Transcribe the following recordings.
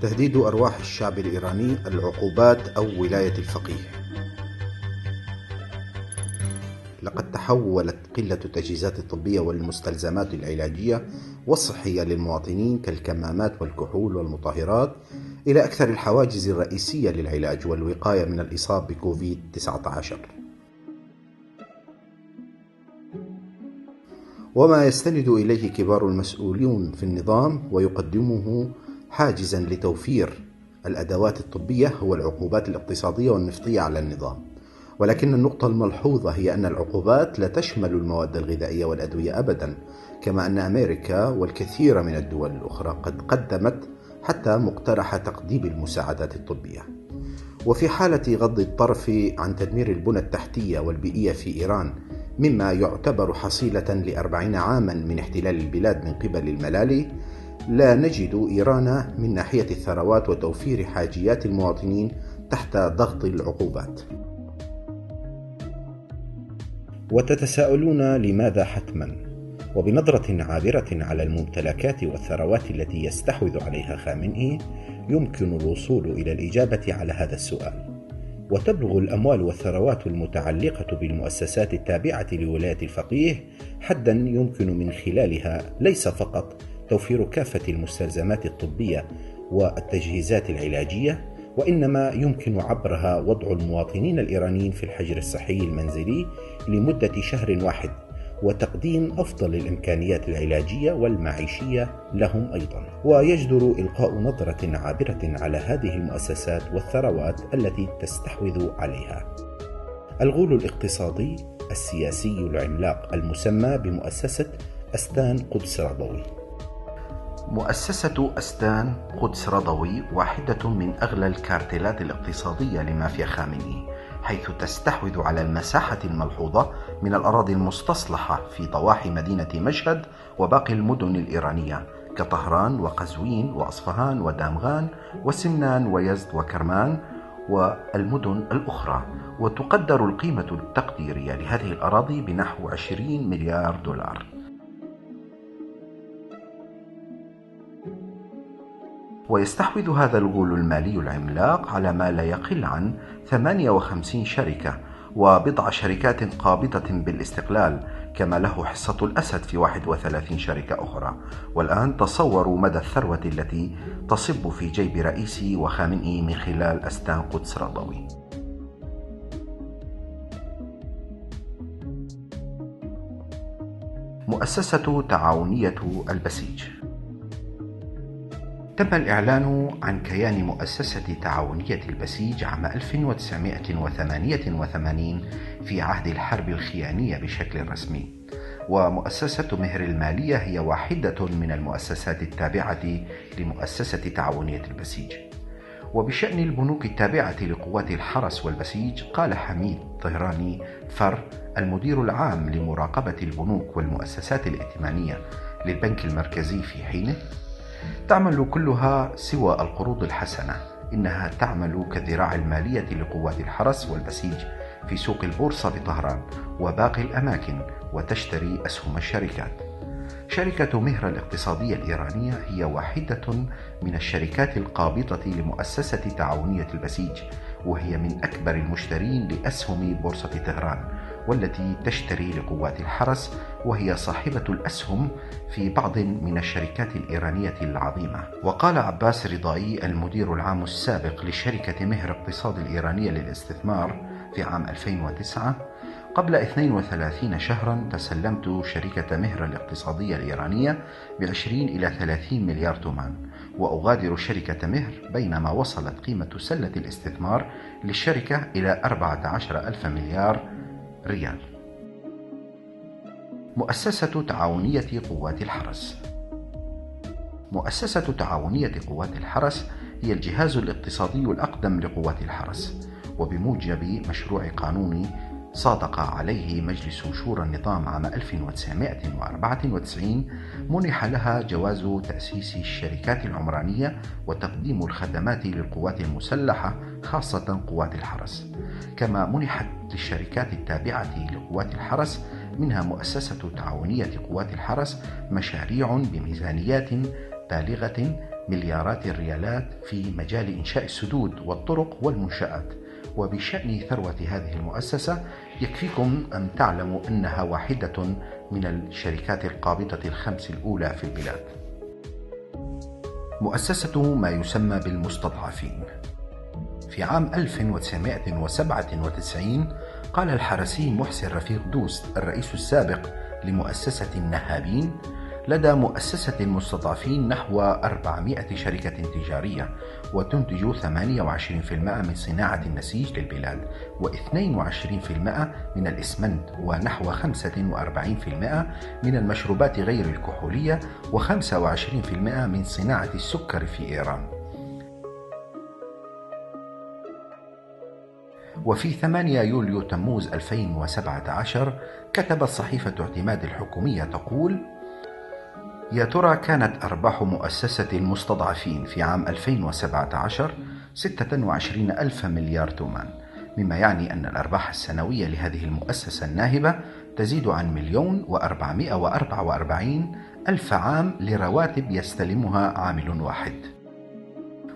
تهديد أرواح الشعب الإيراني، العقوبات أو ولاية الفقيه. لقد تحولت قلة التجهيزات الطبية والمستلزمات العلاجية والصحية للمواطنين كالكمامات والكحول والمطهرات إلى أكثر الحواجز الرئيسية للعلاج والوقاية من الإصابة بكوفيد-19. وما يستند إليه كبار المسؤولين في النظام ويقدمه حاجزا لتوفير الأدوات الطبية هو العقوبات الاقتصادية والنفطية على النظام. ولكن النقطة الملحوظة هي أن العقوبات لا تشمل المواد الغذائية والأدوية أبدا، كما أن أمريكا والكثير من الدول الأخرى قد قدمت حتى مقترح تقديم المساعدات الطبية. وفي حالة غض الطرف عن تدمير البنى التحتية والبيئية في إيران، مما يعتبر حصيلة ل40 عاما من احتلال البلاد من قبل الملالي، لا نجد إيران من ناحية الثروات وتوفير حاجيات المواطنين تحت ضغط العقوبات. وتتساءلون لماذا حتما؟ وبنظرة عابرة على الممتلكات والثروات التي يستحوذ عليها خامنئي يمكن الوصول إلى الإجابة على هذا السؤال. وتبلغ الأموال والثروات المتعلقة بالمؤسسات التابعة لولاية الفقيه حداً يمكن من خلالها ليس فقط توفير كافة المستلزمات الطبية والتجهيزات العلاجية، وإنما يمكن عبرها وضع المواطنين الإيرانيين في الحجر الصحي المنزلي لمدة شهر واحد، وتقديم أفضل الإمكانيات العلاجية والمعيشية لهم أيضا. ويجدر إلقاء نظرة عابرة على هذه المؤسسات والثروات التي تستحوذ عليها. الغول الاقتصادي السياسي العملاق المسمى بمؤسسة أستان قدس رضوي. مؤسسة أستان قدس رضوي واحدة من أغلى الكارتلات الاقتصادية لمافيا خامنئي، حيث تستحوذ على المساحة الملحوظة من الأراضي المستصلحة في ضواحي مدينة مشهد وباقي المدن الإيرانية كطهران وقزوين وأصفهان ودامغان وسمنان ويزد وكرمان والمدن الأخرى. وتقدر القيمة التقديرية لهذه الأراضي بنحو 20 مليار دولار. ويستحوذ هذا الغول المالي العملاق على ما لا يقل عن 58 شركة وبضع شركات قابضة بالاستقلال، كما له حصة الأسد في 31 شركة أخرى. والآن تصوروا مدى الثروة التي تصب في جيب رئيسي وخامنئي من خلال أستان قدس رضوي. مؤسسة تعاونية البسيج. تم الإعلان عن كيان مؤسسة تعاونية البسيج عام 1988 في عهد الحرب الخيانية بشكل رسمي. ومؤسسة مهر المالية هي واحدة من المؤسسات التابعة لمؤسسة تعاونية البسيج. وبشأن البنوك التابعة لقوات الحرس والبسيج، قال حميد طهراني فر المدير العام لمراقبة البنوك والمؤسسات الائتمانية للبنك المركزي في حينه: تعمل كلها سوى القروض الحسنة، إنها تعمل كالذراع المالية لقوات الحرس والبسيج في سوق البورصة بطهران وباقي الأماكن، وتشتري أسهم الشركات. شركة مهر الاقتصادية الإيرانية هي واحدة من الشركات القابضة لمؤسسة تعاونية البسيج، وهي من أكبر المشترين لأسهم بورصة طهران، والتي تشتري لقوات الحرس، وهي صاحبة الأسهم في بعض من الشركات الإيرانية العظيمة. وقال عباس رضائي المدير العام السابق لشركة مهر اقتصاد الإيرانية للاستثمار في عام 2009: قبل 32 شهرا تسلمت شركة مهر الاقتصادية الإيرانية ب20 إلى 30 مليار تومان، وأغادر شركة مهر بينما وصلت قيمة سلة الاستثمار للشركة إلى 14,000 مليار ريال. مؤسسة تعاونية قوات الحرس. مؤسسة تعاونية قوات الحرس هي الجهاز الاقتصادي الأقدم لقوات الحرس، وبموجب مشروع قانوني صادق عليه مجلس شورى النظام عام 1994 منح لها جواز تأسيس الشركات العمرانية وتقديم الخدمات للقوات المسلحة خاصة قوات الحرس. كما منحت للشركات التابعة لقوات الحرس منها مؤسسة تعاونية قوات الحرس مشاريع بميزانيات بالغة مليارات الريالات في مجال إنشاء السدود والطرق والمنشآت. وبشأن ثروة هذه المؤسسة يكفيكم أن تعلموا أنها واحدة من الشركات القابضة الخمس الأولى في البلاد. مؤسسة ما يسمى بالمستضعفين. في عام 1997 قال الحرسي محسن رفيق دوست الرئيس السابق لمؤسسة النهابين: لدى مؤسسة المستضعفين نحو 400 شركة تجارية، وتنتج 28% من صناعة النسيج للبلاد، و22% من الإسمنت، ونحو 45% من المشروبات غير الكحولية، و25% من صناعة السكر في إيران. وفي 8 يوليو تموز 2017 كتبت صحيفة اعتماد الحكومية تقول: يا ترى كانت أرباح مؤسسة المستضعفين في عام 2017 26 ألف مليار تومان، مما يعني أن الأرباح السنوية لهذه المؤسسة الناهبة تزيد عن 1,444,000 عام لرواتب يستلمها عامل واحد.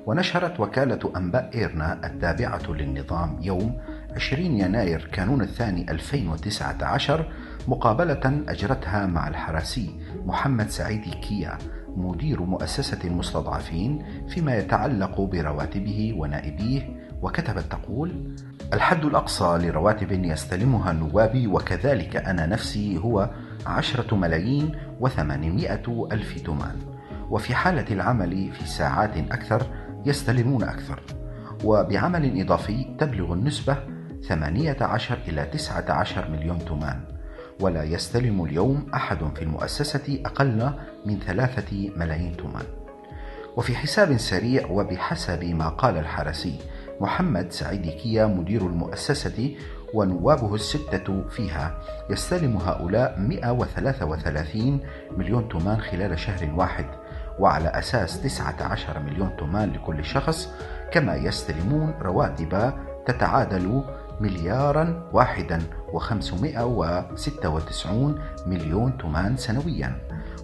ونشرت وكالة أنباء إيرنا التابعة للنظام يوم 20 يناير كانون الثاني 2019 مقابلة أجرتها مع الحرسي محمد سعيد كيا مدير مؤسسة المستضعفين فيما يتعلق برواتبه ونائبيه، وكتبت تقول: الحد الأقصى لرواتب يستلمها نوابي وكذلك أنا نفسي هو 10,800,000 تومان، وفي حالة العمل في ساعات أكثر يستلمون أكثر، وبعمل إضافي تبلغ النسبة 18 إلى 19 مليون تومان، ولا يستلم اليوم أحد في المؤسسة أقل من 3 ملايين تومان. وفي حساب سريع وبحسب ما قال الحرسي محمد سعيد كيا مدير المؤسسة ونوابه الستة فيها، يستلم هؤلاء 133 مليون تومان خلال شهر واحد، وعلى أساس 19 مليون تومان لكل شخص، كما يستلمون رواتب تتعادل 1,596,000,000 تومان سنويا.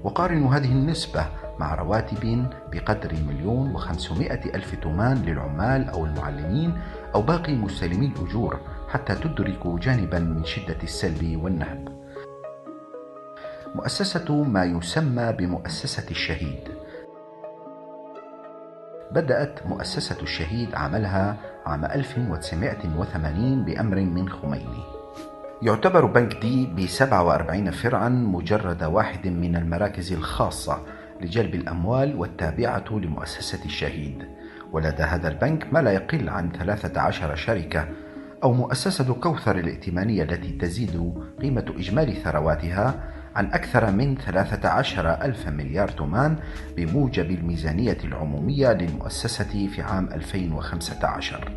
وقارنوا هذه النسبة مع رواتب بقدر 1,500,000 تومان للعمال أو المعلمين أو باقي مستلمي الأجور حتى تدركوا جانبا من شدة السلب والنهب. مؤسسة ما يسمى بمؤسسة الشهيد. بدأت مؤسسة الشهيد عملها عام 1980 بأمر من خميني. يعتبر بنك دي ب47 فرعا مجرد واحد من المراكز الخاصة لجلب الأموال والتابعة لمؤسسة الشهيد، ولدى هذا البنك ما لا يقل عن 13 شركة، أو مؤسسة كوثر الائتمانية التي تزيد قيمة إجمالي ثرواتها عن أكثر من 13,000 مليار تومان بموجب الميزانية العمومية للمؤسسة في عام 2015.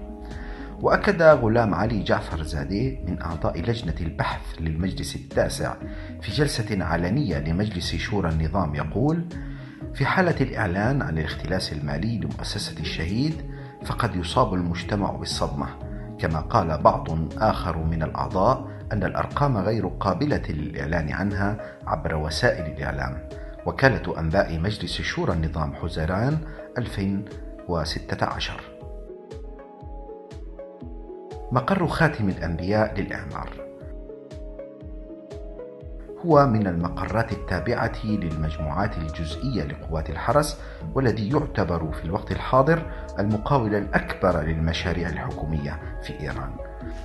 وأكد غلام علي جعفر زادي من أعضاء لجنة البحث للمجلس التاسع في جلسة علنية لمجلس شورى النظام يقول: في حالة الإعلان عن الاختلاس المالي لمؤسسة الشهيد فقد يصاب المجتمع بالصدمة، كما قال بعض آخر من الأعضاء أن الأرقام غير قابلة للإعلان عنها عبر وسائل الإعلام. وكالة أنباء مجلس شورى النظام حزيران 2016. مقر خاتم الأنبياء للإعمار هو من المقرات التابعة للمجموعات الجزئية لقوات الحرس، والذي يعتبر في الوقت الحاضر المقاول الأكبر للمشاريع الحكومية في إيران،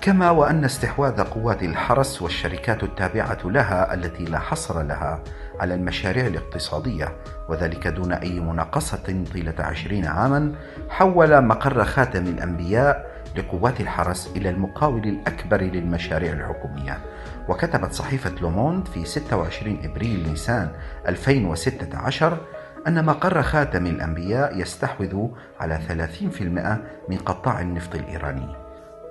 كما وأن استحواذ قوات الحرس والشركات التابعة لها التي لا حصر لها على المشاريع الاقتصادية، وذلك دون أي مناقصة طيلة 20 عاما، حول مقر خاتم الأنبياء لقوات الحرس إلى المقاول الأكبر للمشاريع الحكومية. وكتبت صحيفة لوموند في 26 إبريل نيسان 2016 أن مقر خاتم الأنبياء يستحوذ على 30% من قطاع النفط الإيراني،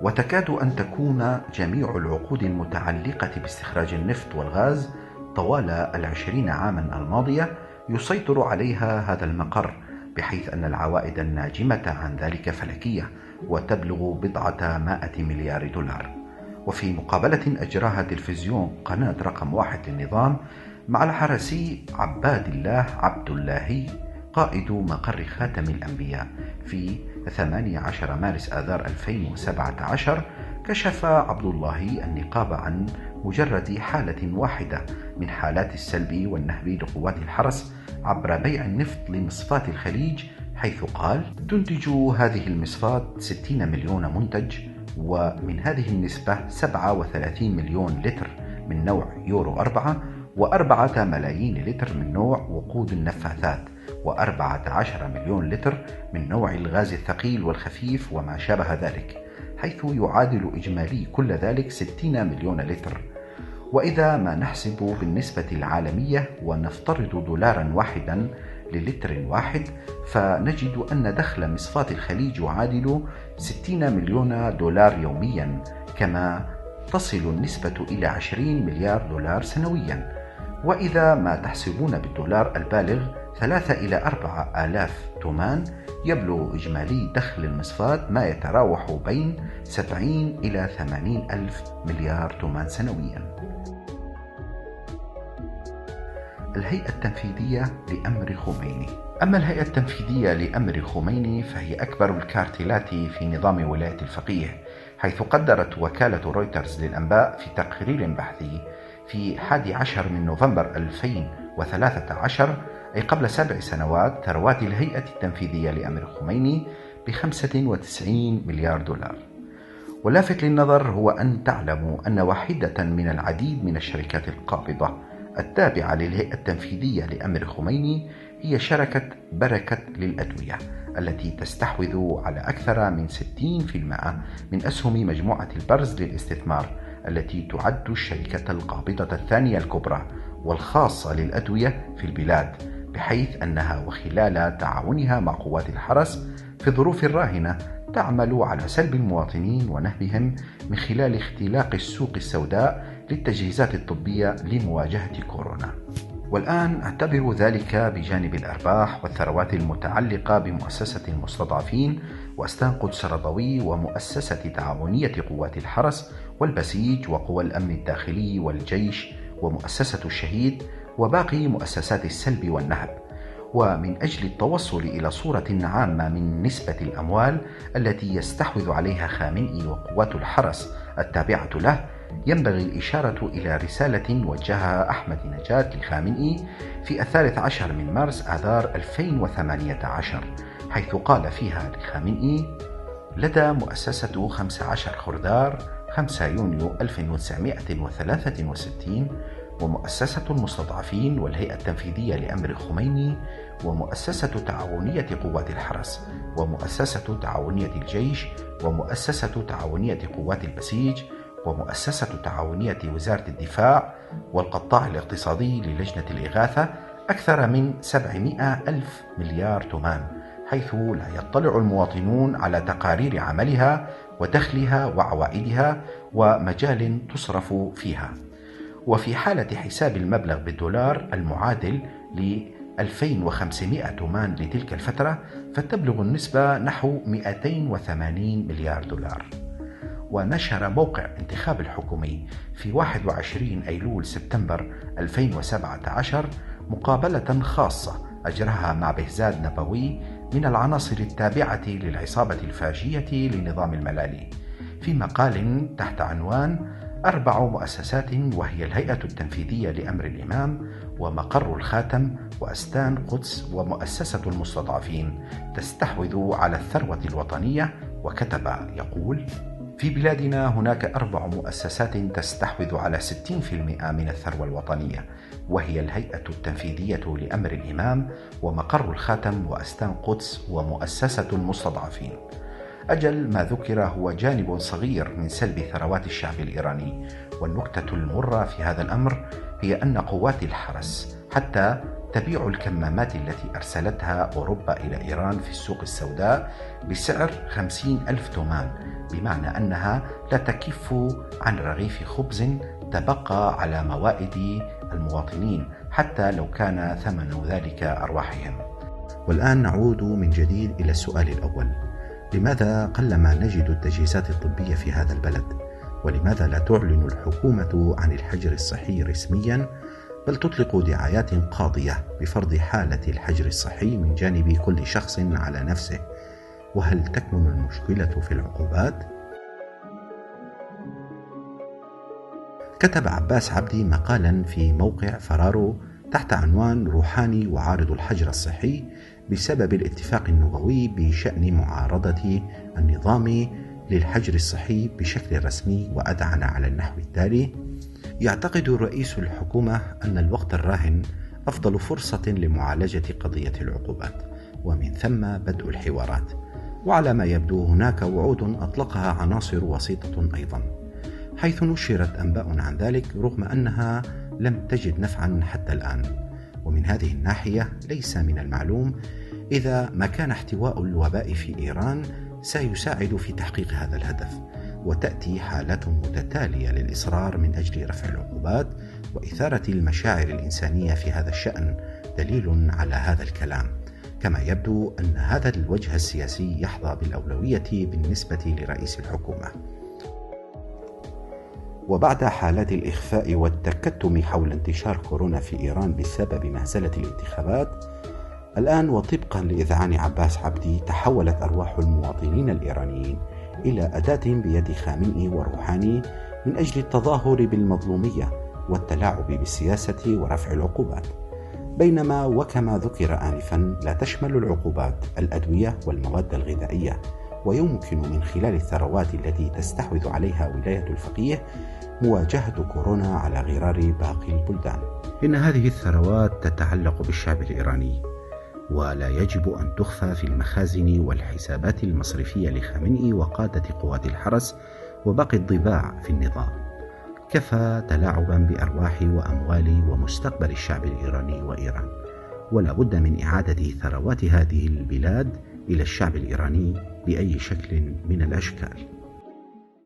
وتكاد أن تكون جميع العقود المتعلقة باستخراج النفط والغاز طوال 20 عاما الماضية يسيطر عليها هذا المقر، بحيث أن العوائد الناجمة عن ذلك فلكية وتبلغ 100 مليار دولار. وفي مقابلة أجراها تلفزيون قناة رقم 1 للنظام مع الحرسي عباد الله عبد الله قائد مقر خاتم الأنبياء في 18 مارس آذار 2017 كشف عبد الله النقاب عن مجرد حالة واحدة من حالات السلب والنهب لقوات الحرس عبر بيع النفط لمصفاة الخليج، حيث قال: تنتج هذه المصفاة 60 مليون منتج، ومن هذه النسبة 37 مليون لتر من نوع يورو 4، و4 ملايين لتر من نوع وقود النفاثات، و14 مليون لتر من نوع الغاز الثقيل والخفيف وما شابه ذلك، حيث يعادل إجمالي كل ذلك 60 مليون لتر. وإذا ما نحسب بالنسبة العالمية ونفترض دولارا واحدا للتر واحد، فنجد أن دخل مصفاة الخليج يعادل 60 مليون دولار يوميا، كما تصل النسبة إلى 20 مليار دولار سنويا. وإذا ما تحسبون بالدولار البالغ 3 إلى 4 آلاف تومان، يبلغ إجمالي دخل المصفاة ما يتراوح بين 70 إلى 80 ألف مليار تومان سنويا. الهيئة التنفيذية لأمر خميني. أما الهيئة التنفيذية لأمر خميني فهي أكبر الكارتيلات في نظام ولاية الفقيه، حيث قدرت وكالة رويترز للأنباء في تقرير بحثي في 11 من نوفمبر 2013، أي قبل 7 سنوات، ثروات الهيئة التنفيذية لأمر خميني ب95 مليار دولار. واللافت للنظر هو أن تعلموا أن واحدة من العديد من الشركات القابضة التابعة للهيئة التنفيذية لأمر خميني هي شركة بركة للأدوية، التي تستحوذ على أكثر من 60% من أسهم مجموعة البرز للاستثمار، التي تعد الشركة القابضة الثانية الكبرى والخاصة للأدوية في البلاد، بحيث أنها وخلال تعاونها مع قوات الحرس في الظروف الراهنة تعمل على سلب المواطنين ونهبهم من خلال اختلاق السوق السوداء للتجهيزات الطبية لمواجهة كورونا. والآن اعتبروا ذلك بجانب الأرباح والثروات المتعلقة بمؤسسة المستضعفين وأستان قدس رضوي ومؤسسة تعاونية قوات الحرس والبسيج وقوى الأمن الداخلي والجيش ومؤسسة الشهيد وباقي مؤسسات السلب والنهب. ومن أجل التوصل إلى صورة عامة من نسبة الأموال التي يستحوذ عليها خامنئي وقوات الحرس التابعة له، ينبغي الإشارة إلى رسالة وجهها أحمد نجاد لخامنئي في 13 من مارس آذار 2018، حيث قال فيها لخامنئي: لدى مؤسسة 15 خردار 5 يونيو 1963 ومؤسسة المستضعفين والهيئة التنفيذية لأمر خميني ومؤسسة تعاونية قوات الحرس ومؤسسة تعاونية الجيش ومؤسسة تعاونية قوات البسيج ومؤسسة تعاونية وزارة الدفاع والقطاع الاقتصادي للجنة الإغاثة أكثر من 700 ألف مليار تومان، حيث لا يطلع المواطنون على تقارير عملها ودخلها وعوائدها ومجال تصرف فيها. وفي حالة حساب المبلغ بالدولار المعادل ل 2500 تومان لتلك الفترة، فتبلغ النسبة نحو 280 مليار دولار. ونشر موقع انتخاب الحكومي في 21 أيلول سبتمبر 2017 مقابلة خاصة أجراها مع بهزاد نبوي من العناصر التابعة للعصابة الفاجية لنظام الملالي، في مقال تحت عنوان 4 مؤسسات، وهي الهيئة التنفيذية لأمر الإمام ومقر الخاتم وأستان قدس ومؤسسة المستضعفين تستحوذ على الثروة الوطنية. وكتب يقول: في بلادنا هناك 4 مؤسسات تستحوذ على 60% من الثروة الوطنية، وهي الهيئة التنفيذية لأمر الإمام ومقر الخاتم وأستان قدس ومؤسسة المستضعفين. أجل ما ذكر هو جانب صغير من سلب ثروات الشعب الإيراني، والنكتة المرة في هذا الأمر هي أن قوات الحرس حتى تبيع الكمامات التي أرسلتها أوروبا إلى إيران في السوق السوداء بسعر 50 ألف تومان، بمعنى أنها لا تكف عن رغيف خبز تبقى على موائد المواطنين حتى لو كان ثمن ذلك أرواحهم. والآن نعود من جديد إلى السؤال الأول: لماذا قلما نجد التجهيزات الطبية في هذا البلد؟ ولماذا لا تعلن الحكومة عن الحجر الصحي رسميا بل تطلق دعايات قاضية بفرض حالة الحجر الصحي من جانب كل شخص على نفسه. وهل تكمن المشكلة في العقوبات؟ كتب عباس عبدي مقالا في موقع فرارو تحت عنوان روحاني وعارض الحجر الصحي بسبب الاتفاق النووي بشأن معارضة النظام للحجر الصحي بشكل رسمي، وأدعن على النحو التالي: يعتقد رئيس الحكومة أن الوقت الراهن أفضل فرصة لمعالجة قضية العقوبات، ومن ثم بدء الحوارات، وعلى ما يبدو هناك وعود أطلقها عناصر وسيطة أيضا، حيث نشرت أنباء عن ذلك رغم أنها لم تجد نفعا حتى الآن. ومن هذه الناحية ليس من المعلوم إذا ما كان احتواء الوباء في إيران سيساعد في تحقيق هذا الهدف، وتأتي حالات متتالية للإصرار من أجل رفع العقوبات وإثارة المشاعر الإنسانية في هذا الشأن دليل على هذا الكلام، كما يبدو أن هذا الوجه السياسي يحظى بالأولوية بالنسبة لرئيس الحكومة. وبعد حالات الإخفاء والتكتم حول انتشار كورونا في إيران بسبب مهزلة الانتخابات، الآن وطبقا لإذعان عباس عبدي تحولت أرواح المواطنين الإيرانيين إلى أداة بيد خامنئي وروحاني من أجل التظاهر بالمظلومية والتلاعب بالسياسة ورفع العقوبات، بينما وكما ذكر آنفا لا تشمل العقوبات الأدوية والمواد الغذائية، ويمكن من خلال الثروات التي تستحوذ عليها ولاية الفقيه مواجهة كورونا على غرار باقي البلدان. إن هذه الثروات تتعلق بالشعب الإيراني، ولا يجب أن تخفى في المخازن والحسابات المصرفية لخامنئي وقادة قوات الحرس وباقي الضباع في النظام. كفى تلاعبا بأرواح وأموال ومستقبل الشعب الإيراني وإيران، ولا بد من إعادة ثروات هذه البلاد إلى الشعب الإيراني بأي شكل من الأشكال.